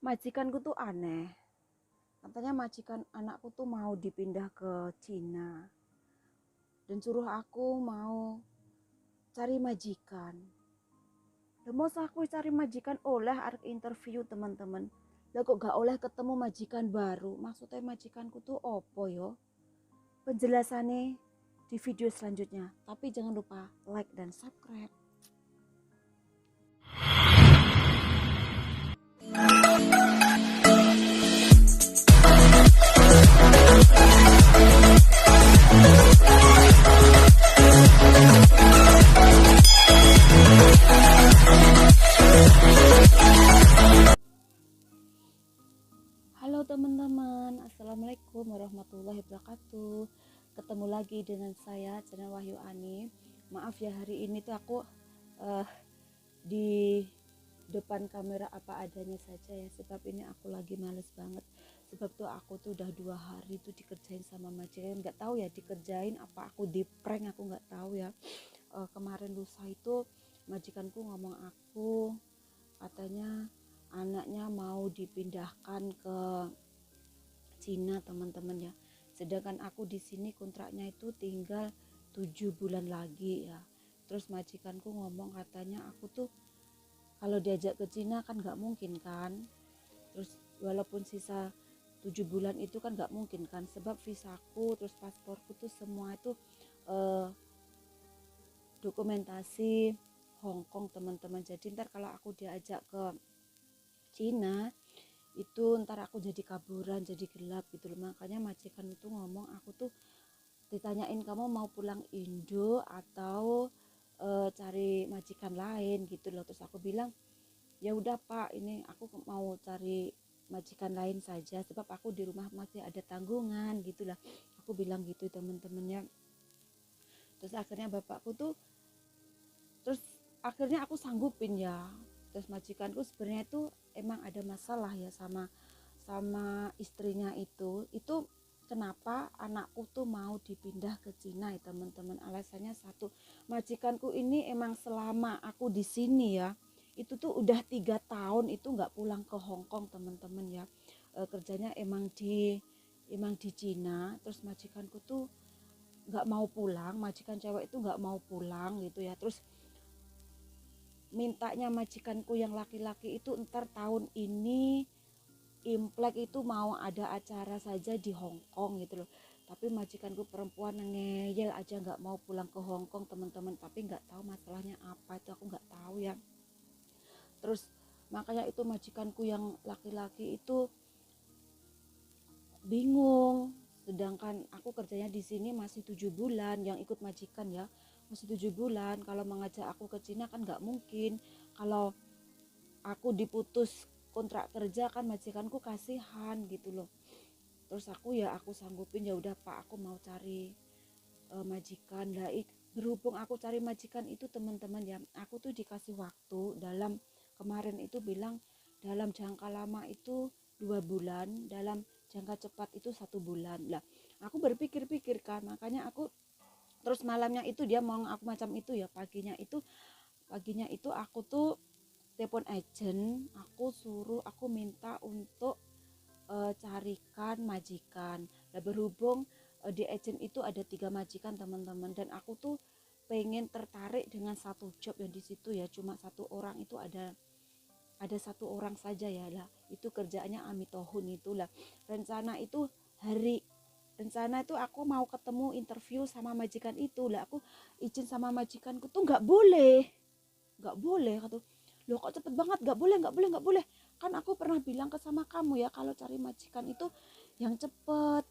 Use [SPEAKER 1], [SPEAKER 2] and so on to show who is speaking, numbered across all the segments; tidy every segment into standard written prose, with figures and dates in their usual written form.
[SPEAKER 1] Majikanku tuh aneh. Katanya majikan anakku tuh mau dipindah ke Cina dan suruh aku mau cari majikan. Lah mau aku cari majikan oleh arek interview teman-teman. Lah kok gak oleh ketemu majikan baru? Maksudnya majikanku tuh opo yo? Penjelasannya di video selanjutnya. Tapi jangan lupa like dan subscribe. Halo teman-teman, assalamualaikum warahmatullahi wabarakatuh. Ketemu lagi dengan saya channel Wahyu Ani. Maaf ya, hari ini tuh aku di depan kamera apa adanya saja ya, sebab ini aku lagi males banget. Sebab tuh aku tuh udah 2 hari tuh dikerjain sama majikan, nggak tahu ya dikerjain apa aku di prank, aku nggak tahu ya. Kemarin lusa itu majikanku ngomong aku, katanya anaknya mau dipindahkan ke Cina teman-teman ya, sedangkan aku di sini kontraknya itu tinggal 7 bulan lagi ya. Terus majikanku ngomong katanya aku tuh kalau diajak ke Cina kan nggak mungkin kan, terus walaupun sisa 7 bulan itu kan nggak mungkin kan, sebab visaku terus pasporku tuh semua itu dokumentasi Hong Kong teman-teman. Jadi ntar kalau aku diajak ke Cina itu ntar aku jadi kaburan, jadi gelap gitu loh. Makanya majikan itu ngomong, aku tuh ditanyain kamu mau pulang Indo atau cari majikan lain gitu loh. Terus aku bilang ya udah Pak, ini aku mau cari majikan lain saja sebab aku di rumah masih ada tanggungan gitulah, aku bilang gitu teman-temannya. Terus akhirnya bapakku tuh, terus akhirnya aku sanggupin ya. Terus majikanku sebenarnya itu emang ada masalah ya sama istrinya itu kenapa anakku tuh mau dipindah ke Cina ya teman-teman. Alasannya satu, majikanku ini emang selama aku di sini ya itu tuh udah 3 tahun itu nggak pulang ke Hong Kong teman-teman ya. Kerjanya emang di Cina. Terus majikanku tuh nggak mau pulang, majikan cewek itu nggak mau pulang gitu ya. Terus mintanya majikanku yang laki-laki itu ntar tahun ini Imlek itu mau ada acara saja di Hong Kong gitu loh. Tapi majikanku perempuan ngeyel aja nggak mau pulang ke Hong Kong teman-teman. Tapi nggak tahu masalahnya apa, itu aku nggak tahu ya. Terus makanya itu majikanku yang laki-laki itu bingung. Sedangkan aku kerjanya di sini masih 7 bulan, yang ikut majikan ya masih 7 bulan. Kalau mengajak aku ke Cina kan nggak mungkin. Kalau aku diputus kontrak kerja kan majikanku kasihan gitu loh. Terus aku sanggupin, ya udah Pak, aku mau cari majikan lah. Berhubung aku cari majikan itu teman-teman ya, aku tuh dikasih waktu dalam, kemarin itu bilang dalam jangka lama itu 2 bulan, dalam jangka cepat itu 1 bulan lah. Aku berpikir-pikir kan, makanya aku terus malamnya itu dia mau aku macam itu ya, paginya itu aku tuh telepon agent, aku minta untuk carikan majikan. Nah, berhubung di agent itu ada 3 majikan teman-teman, dan aku tuh pengen tertarik dengan satu job yang di situ ya, cuma satu orang itu ada satu orang saja ya lah, itu kerjaannya amitohun itulah. Rencana itu aku mau ketemu interview sama majikan itu lah. Aku izin sama majikanku tuh nggak boleh kata, loh kok cepet banget, nggak boleh, kan aku pernah bilang ke sama kamu ya kalau cari majikan itu yang cepet,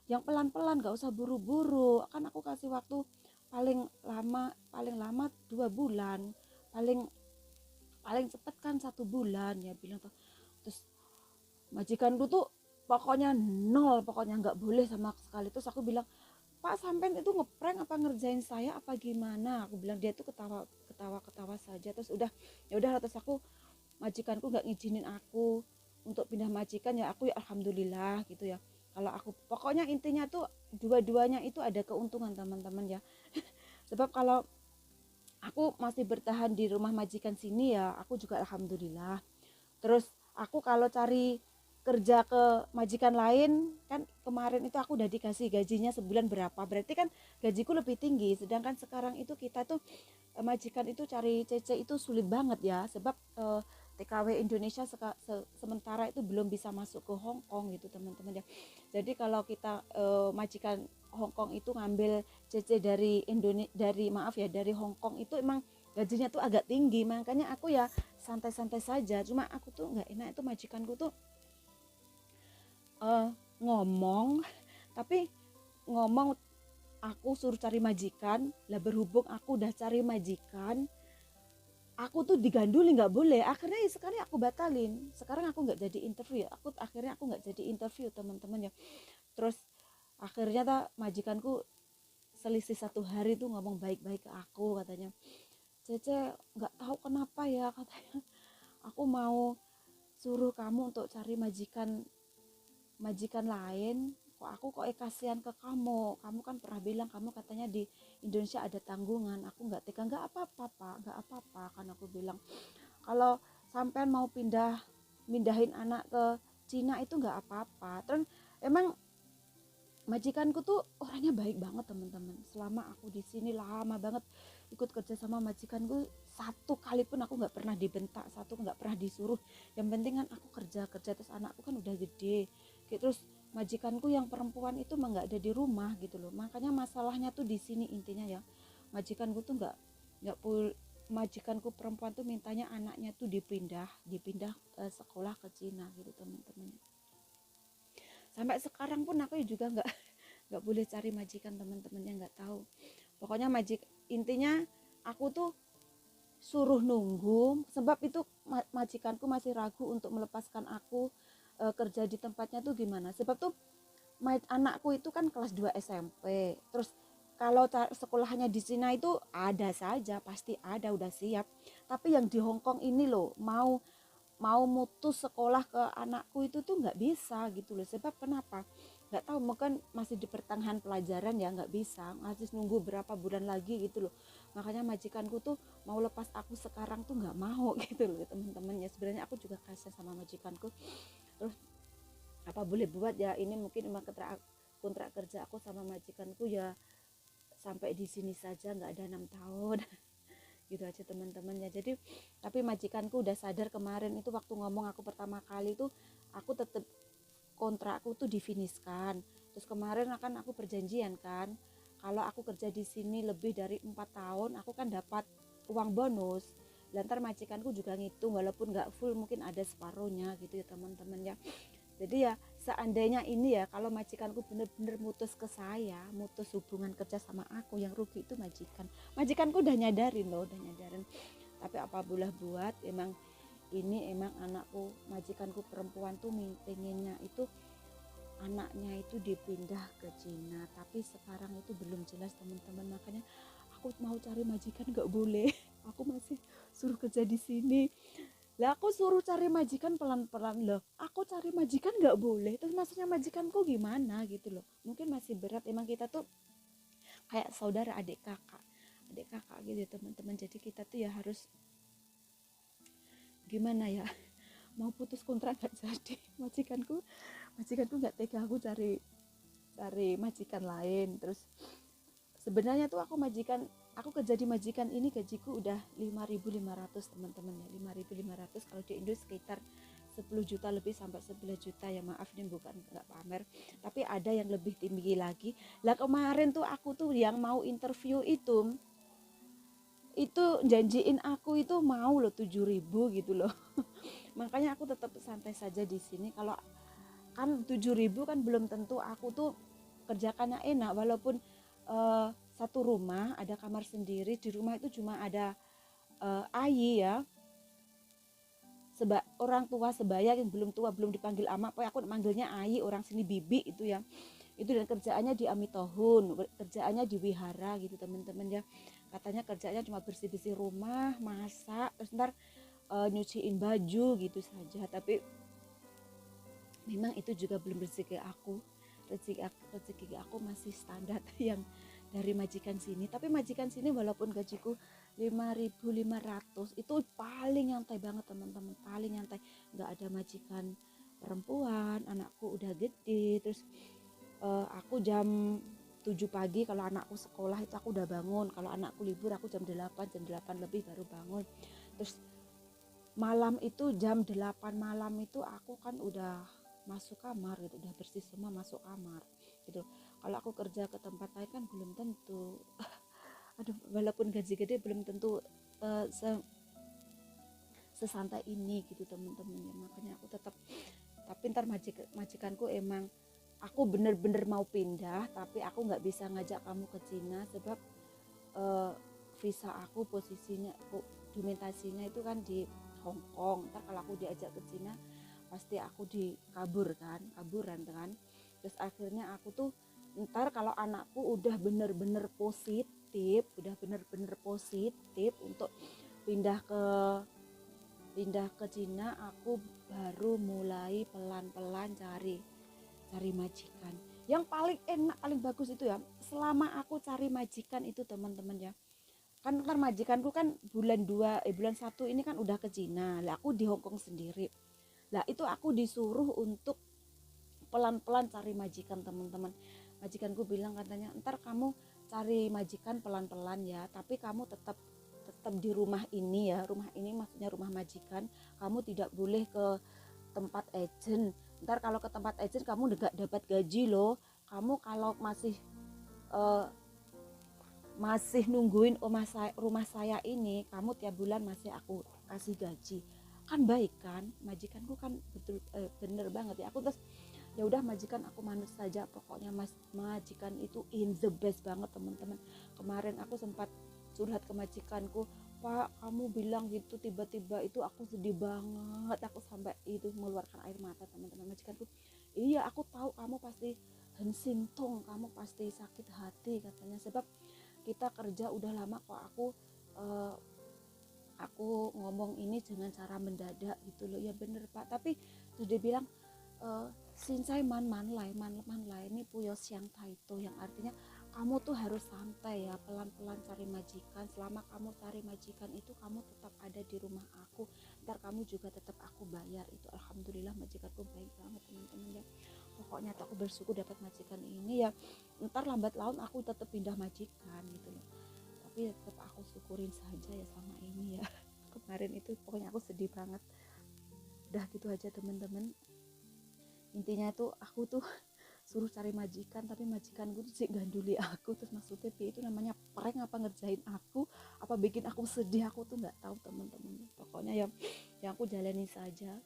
[SPEAKER 1] yang pelan-pelan, nggak usah buru-buru. Kan aku kasih waktu paling lama 2 bulan, paling paling cepet kan 1 bulan ya bilang tuh. Terus majikanku tuh pokoknya nol, pokoknya nggak boleh sama sekali. Terus aku bilang, Pak sampean itu ngeprank apa ngerjain saya apa gimana, aku bilang. Dia tuh ketawa saja. Terus ya udah, terus majikanku nggak ngizinin aku untuk pindah majikan ya. Aku ya alhamdulillah gitu ya. Kalau aku pokoknya intinya tuh dua-duanya itu ada keuntungan teman-teman ya. Sebab kalau aku masih bertahan di rumah majikan sini ya aku juga alhamdulillah. Terus aku kalau cari kerja ke majikan lain kan kemarin itu aku udah dikasih gajinya sebulan berapa, berarti kan gajiku lebih tinggi. Sedangkan sekarang itu kita tuh majikan itu cari CC itu sulit banget ya, sebab TKW Indonesia sementara itu belum bisa masuk ke Hong Kong gitu teman-teman ya. Jadi kalau kita majikan Hong Kong itu ngambil CC dari dari Hong Kong itu emang gajinya tuh agak tinggi, makanya aku ya santai-santai saja. Cuma aku tuh nggak enak itu majikanku tuh ngomong, tapi ngomong aku suruh cari majikan lah, berhubung aku udah cari majikan aku tuh diganduli nggak boleh. Akhirnya sekali aku batalin, sekarang aku nggak jadi interview, akhirnya aku nggak jadi interview teman-teman ya. Terus akhirnya majikanku selisih 1 hari tuh ngomong baik-baik ke aku, katanya, Cece nggak tahu kenapa ya, katanya aku mau suruh kamu untuk cari majikan lain, kok kasihan ke kamu kan pernah bilang kamu katanya di Indonesia ada tanggungan. Aku nggak tega. Nggak apa-apa pak, nggak apa-apa, kan aku bilang kalau sampean mau mindahin anak ke Cina itu nggak apa-apa. Terus emang majikanku tuh orangnya baik banget teman-teman. Selama aku di sini lama banget ikut kerja sama majikanku, 1 kali pun aku nggak pernah dibentak, nggak pernah disuruh. Yang penting kan aku kerja terus anakku kan udah gede. Terus majikanku yang perempuan itu mah nggak ada di rumah gitu loh. Makanya masalahnya tuh di sini intinya ya. Majikanku tuh nggak majikanku perempuan tuh mintanya anaknya tuh dipindah sekolah ke Cina gitu teman-teman. Sampai sekarang pun aku juga nggak boleh cari majikan teman-temannya, nggak tahu. Pokoknya intinya aku tuh suruh nunggu, sebab itu majikanku masih ragu untuk melepaskan aku kerja di tempatnya tuh gimana. Sebab tuh anakku itu kan kelas 2 SMP. Terus kalau sekolahnya di Cina itu ada saja, pasti ada, udah siap. Tapi yang di Hong Kong ini loh, mau mutus sekolah ke anakku itu tuh nggak bisa gitu loh. Sebab kenapa? Nggak tahu, mungkin masih di pertengahan pelajaran ya, nggak bisa, masih nunggu berapa bulan lagi gitu loh. Makanya majikanku tuh mau lepas aku sekarang tuh nggak mau gitu loh teman-teman ya. Sebenarnya aku juga kasihan sama majikanku. Terus apa boleh buat ya, ini mungkin emang kontrak kerja aku sama majikanku ya sampai di sini saja, nggak ada 6 tahun. Gitu aja teman-teman ya. Jadi tapi majikanku udah sadar kemarin itu waktu ngomong aku pertama kali tuh, aku tetap kontrakku tuh difiniskan. Terus kemarin akan aku perjanjian kan, kalau aku kerja di sini lebih dari 4 tahun aku kan dapat uang bonus. Lantar majikanku juga ngitung, walaupun nggak full mungkin ada separuhnya gitu ya teman-teman ya. Jadi ya seandainya ini ya, kalau majikanku bener-bener mutus ke saya, mutus hubungan kerja sama aku, yang rugi itu majikanku udah nyadarin loh, udah nyadarin. Tapi apa boleh buat, emang anakku, majikanku perempuan tuh pengennya itu anaknya itu dipindah ke Cina, tapi sekarang itu belum jelas teman-teman. Makanya aku mau cari majikan nggak boleh. Aku masih suruh kerja di sini. Lah aku suruh cari majikan pelan-pelan loh. Aku cari majikan nggak boleh. Terus maksudnya majikanku gimana gitu loh. Mungkin masih berat. Emang kita tuh kayak saudara, adik kakak gitu ya teman-teman. Jadi kita tuh ya harus gimana ya. Mau putus kontrak nggak jadi. Majikanku nggak tega aku cari majikan lain. Terus sebenarnya tuh aku kerja di majikan ini gajiku udah 5.500 teman-teman ya. 5.500 kalau di Indo sekitar 10 juta lebih sampai 11 juta ya. Maaf ini bukan nggak pamer, tapi ada yang lebih tinggi lagi. Lah kemarin tuh aku tuh yang mau interview itu janjiin aku itu mau loh 7.000 gitu loh. Makanya aku tetap santai saja di sini. Kalau kan 7.000 kan belum tentu aku tuh kerjakannya enak, walaupun satu rumah ada kamar sendiri, di rumah itu cuma ada Ayi ya, orang tua sebaya yang belum tua, belum dipanggil ama, pokoknya aku manggilnya Ayi, orang sini bibi itu ya. Itu, dan kerjaannya di Amitohun, kerjaannya di wihara gitu teman-teman ya. Katanya kerjanya cuma bersih-bersih rumah, masak, terus ntar nyuciin baju gitu saja. Tapi memang itu juga belum rezeki aku. Rezeki aku masih standar yang dari majikan sini. Tapi majikan sini walaupun gajiku 5.500 itu paling nyantai banget teman-teman, paling nyantai, nggak ada majikan perempuan, anakku udah gede. Terus aku jam 7 pagi kalau anakku sekolah itu aku udah bangun, kalau anakku libur aku jam 8 lebih baru bangun. Terus malam itu jam 8 malam itu aku kan udah masuk kamar gitu, udah bersih semua masuk kamar gitu. Kalau aku kerja ke tempat lain kan belum tentu aduh, walaupun gaji gede belum tentu sesantai ini gitu teman-teman ya. Makanya aku tetap, tapi ntar majikanku emang, aku bener-bener mau pindah tapi aku nggak bisa ngajak kamu ke Cina sebab visa aku posisinya, dokumentasinya itu kan di Hong Kong. Ntar kalau aku diajak ke Cina pasti aku kaburan kan. Terus akhirnya aku tuh ntar kalau anakku udah bener-bener positif untuk pindah ke Cina, aku baru mulai pelan-pelan cari majikan. Yang paling enak, paling bagus itu ya, selama aku cari majikan itu teman-teman ya, kan ntar majikanku kan bulan 1 ini kan udah ke Cina lah, aku di Hongkong sendiri lah. Itu aku disuruh untuk pelan-pelan cari majikan teman-teman. Majikanku bilang katanya, ntar kamu cari majikan pelan-pelan ya, tapi kamu tetap di rumah ini ya. Rumah ini maksudnya rumah majikan, kamu tidak boleh ke tempat agent. Ntar kalau ke tempat agent kamu nggak dapat gaji loh. Kamu kalau masih nungguin rumah saya ini, kamu tiap bulan masih aku kasih gaji. Kan baik kan, majikanku kan betul bener banget ya. Aku terus ya udah majikan, aku manut saja pokoknya. Majikan itu in the best banget teman-teman. Kemarin aku sempat curhat ke majikanku, Pak kamu bilang gitu tiba-tiba itu aku sedih banget, aku sampai itu mengeluarkan air mata teman-teman. Majikanku, iya aku tahu kamu pasti hensintong, kamu pasti sakit hati katanya, sebab kita kerja udah lama kok. Aku ngomong ini dengan cara mendadak gitu loh. Ya bener Pak, tapi terus dia bilang sincai man lai ini puyo siang taito, yang artinya kamu tuh harus santai ya, pelan-pelan cari majikan. Selama kamu cari majikan itu kamu tetap ada di rumah aku, ntar kamu juga tetap aku bayar. Itu alhamdulillah majikanku baik banget teman-teman ya. Pokoknya aku bersyukur dapat majikan ini ya. Ntar lambat laun aku tetap pindah majikan gitu loh, tapi tetap aku syukurin saja ya sama ini ya. Kemarin itu pokoknya aku sedih banget. Udah gitu aja teman-teman, intinya tuh aku tuh suruh cari majikan tapi majikan gue tuh sih ganduli aku. Terus maksudnya itu namanya prank apa ngerjain aku apa bikin aku sedih, aku tuh nggak tahu teman-teman. Pokoknya yang aku jalani saja.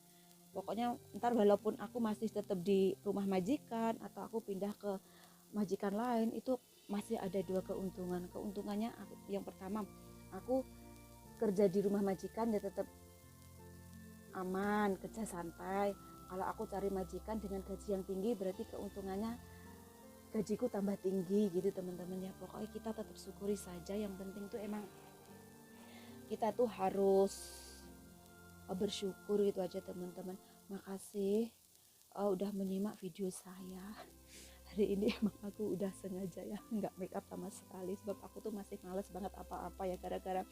[SPEAKER 1] Pokoknya ntar walaupun aku masih tetap di rumah majikan atau aku pindah ke majikan lain, itu masih ada dua keuntungan. Keuntungannya yang pertama, aku kerja di rumah majikan ya tetap aman, kerja santai. Kalau aku cari majikan dengan gaji yang tinggi berarti keuntungannya gajiku tambah tinggi gitu teman-teman ya. Pokoknya kita tetap syukuri saja. Yang penting tuh emang kita tuh harus bersyukur gitu aja teman-teman. Makasih udah menyimak video saya hari ini. Emang aku udah sengaja ya nggak make up sama sekali, sebab aku tuh masih males banget apa-apa ya, gara-gara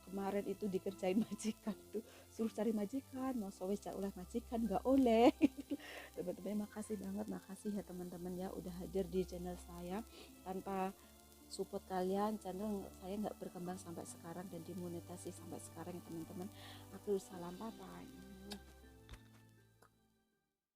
[SPEAKER 1] kemarin itu dikerjain majikan, itu suruh cari majikan, mau sowes oleh majikan nggak oleh. Teman-teman makasih banget, makasih ya teman-teman ya udah hadir di channel saya. Tanpa support kalian channel saya nggak berkembang sampai sekarang dan dimonetasi sampai sekarang ya teman-teman. Aku salam, bye bye.